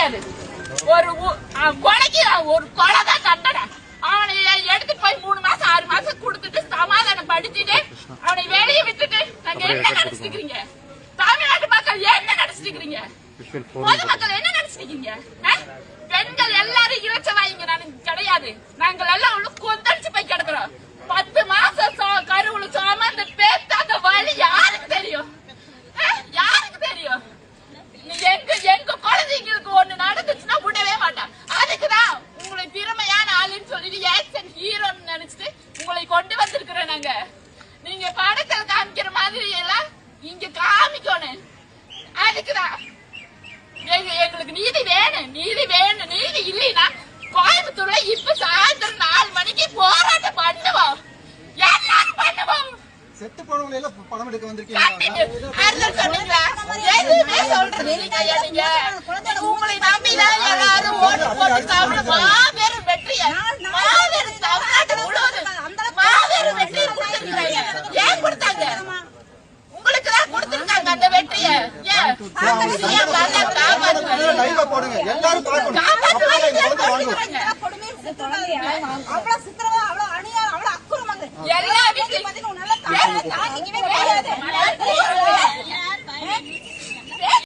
கிடையாது. ஒரு கொலைக்கு ஒரு கொலை தான் தண்டனை. அவனை எடுத்துட்டு போய் 3 மாசம் 6 மாசம் கொடுத்துட்டு சமாதானம் படுத்திட்டு அவனை வெளியே விட்டுட்டு நாங்க என்ன நினைச்சிருக்கீங்க? தமிழ்நாட்டு மக்கள் என்ன நினைச்சிருக்கீங்க? பொதுமக்கள் என்ன நினைச்சிருக்கீங்க? பெண்கள் எல்லாரும் இளைச்சவாயிங்க கிடையாது. நாங்கள் எல்லாம் ஒண்ணு கொந்தளிச்சு போய் கிடக்குறோம். 10 மாசம் கருவுல சுமந்து பேத்த அந்த வழி யாருக்கு தெரியும்? யாருக்கு தெரியும்? எங்க குழந்தைங்களுக்கு ஒண்ணு நடந்துச்சுன்னா விடவே மாட்டான். அதுக்குதான் உங்களை திறமையான ஆளுன்னு சொல்லிட்டு ஆக்சன் ஹீரோன்னு நினைச்சிட்டு உங்களை கொண்டு வந்திருக்கிறோம். நாங்க நீங்க படத்துல காமிக்கிற மாதிரி எல்லாம் இங்க காமிக்கணும். அதுக்குதான் எங்களுக்கு நீதி வேணும். நீதி வேணும். நீதி இல்லைன்னா கோயம்புத்தூர்ல இப்ப சாயந்தரம் 4 மணிக்கு போராட்டம் பண்ணுவோம். எல்லாரும் பண்ணுவோம். செத்து போனவங்க எல்லாம் பணம் எடுக்க வந்திருக்கீங்க. உங்களை நம்பிதான் எல்லாரும் ஓட்டு போட்டு மாபெரும் வெற்றியை மாபெரும் தமிழ்நாட்டு முழுவதும் மாபெரும் வெற்றியை கொடுத்திருக்காங்க. ஏன் கொடுத்தாங்க? உங்களுக்கு தான் கொடுத்திருக்காங்க அந்த வெற்றியை. போடுங்க எல்லாரும்